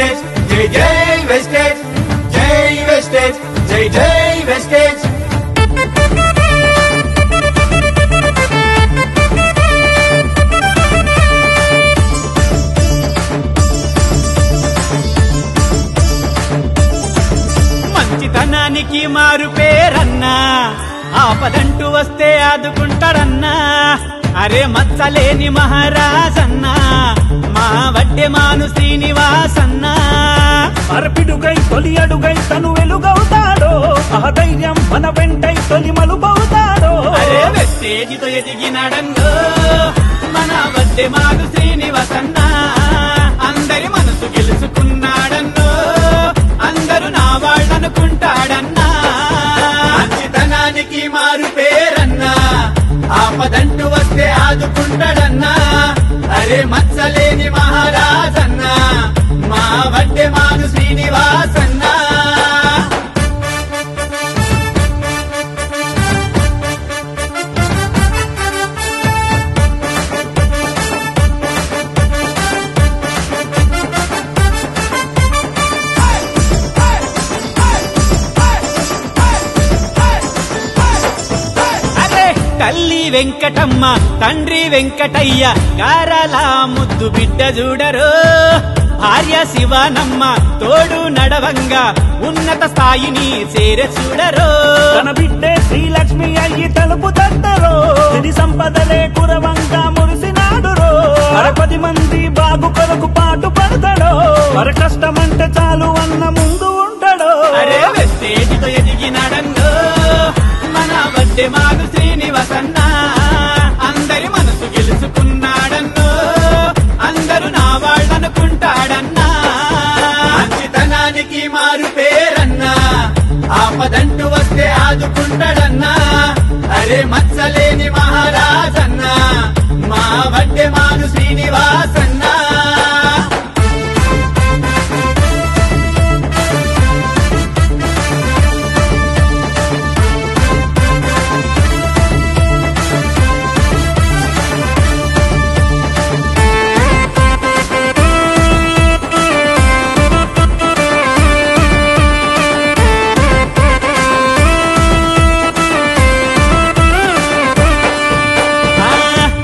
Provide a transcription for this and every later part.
wastage జై జై wastage జై వెస్టేజ్ జై జై వెస్టేజ్ మంచితనానికి మారు పేరన్నా ఆపదంటూ వస్తే ఆదుకుంటాడన్నా అరే మచ్చలేని మహారాజన్నా మా వడ్డెమాను శ్రీనివాసన్నా అర్పిడుగై తొలి అడుగై తను వెలుగవుతాడో ఆ ధైర్యం మన వెంటై తొలి మలుపవుతాడో అరే వెస్టేజితో ఎదిగినాడన్నో మన వడ్డెమాను శ్రీనివాసన్నా అందరి మనసు గెలుచుకున్నాడన్నో అందరూ నా వాళ్ళనుకుంటాడన్నా మంచితనానికి మారు పేరన్నా ఆపదంటూ వస్తే ఆదుకుంటాడన్నా అరే మచ్చలేని మహారాజన్నా మా వడ్డెమాను శ్రీనివాసన్నా తల్లి వెంకటమ్మ తండ్రి వెంకటయ్య గారాల ముద్దు బిడ్డ చూడరు భార్య శివానమ్మ తోడు నడవంగా ఉన్నత స్థాయిని చేర చూడరు తన బిడ్డే శ్రీలక్ష్మి అయ్యి తలుపు తట్టరో సిరి సంపదలే కురవంగా మురిసినాడురో 10 మంది బాగు కొరకు పాటు పడతాడో మరి కష్టమంటే చాలు అన్న ముందు ఉంటాడో అరే వెస్టేజితో ఎదిగినాడన్నో మన వడ్డెమాను శ్రీనివాసన్నా అందరి మనసు గెలుచుకున్నాడన్నో అందరూ నా వాళ్ళనుకుంటాడన్నా మంచితనానికి మారు పేరన్నా ఆపదంటూ వస్తే ఆదుకుంటాడన్నా అరే మచ్చలేని మహారాజన్నా మా వడ్డెమాను శ్రీనివాసన్నా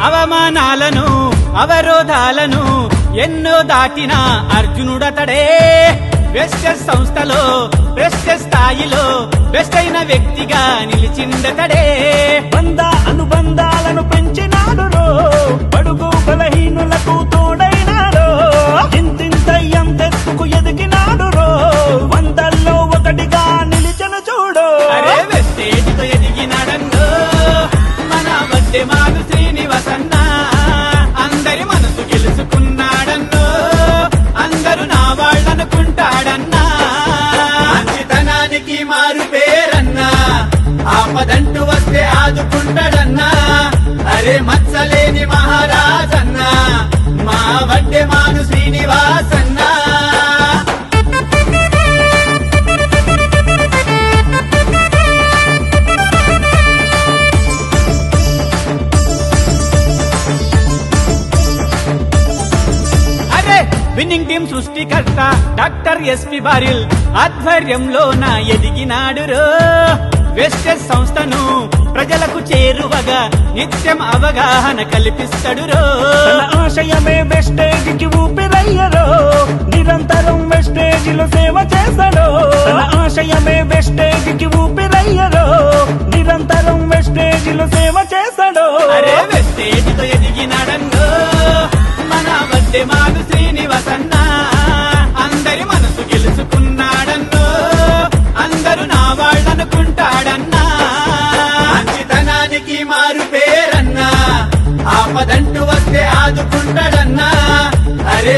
అవమానాలను అవరోధాలను ఎన్నో దాటిన అర్జునుడతడే వెస్టేజ్ సంస్థలో వెస్టేజ్ స్థాయిలో బెస్ట్ అయిన వ్యక్తిగా నిలిచిందతడే బంధ అనుబంధాలను పెంచినాడురో బడుగు బలహీనులకు తోడైనాడో ఇంతింతయ్యంతెత్తుకు ఎదిగినాడురో వందల్లో ఒకటిగా నిలిచను చూడు అరే వెస్టేజితో ఎదిగినాడన్నో మన వడ్డెమాను శ్రీనివాసన్నా అందరి మనసు గెలుచుకున్నాడన్నో అందరూ నా వాళ్ళనుకుంటాడన్నా మంచితనానికి మారు పేరన్నా ఆపదంటూ వస్తే ఆదుకుంటాడన్నా అరే మచ్చలేని మహారాజన్నా మా వడ్డెమాను శ్రీనివాసన్నా విన్నింగ్ టీం సృష్టికర్త డాక్టర్ ఎస్పి బారిల్ ఆధ్వర్యంలో నా ఎదిగినాడురో వెస్టేజ్ సంస్థను ప్రజలకు చేరువగా నిత్యం అవగాహన కల్పిస్తాడురో తన ఆశయమే వెస్టేజ్కి ఊపిరయ్యరో నిరంతరం వెస్టేజ్లో సేవ చేస్తాడో తన ఆశయమే వెస్టేజ్కి ఊపిరయ్యరో నిరంతరం వెస్టేజ్లో సేవ చేస్తాడో అరే వెస్టేజ్తో ఎదిగినాడన్నో మన వడ్డెమాను శ్రీనివాసన్నా అందరి మనసు గెలుచుకున్నాడన్నో అందరూ నా వాళ్ళనుకుంటాడన్నా మంచితనానికి మారు పేరన్నా ఆపదంటూ వస్తే ఆదుకుంటాడన్నా అరే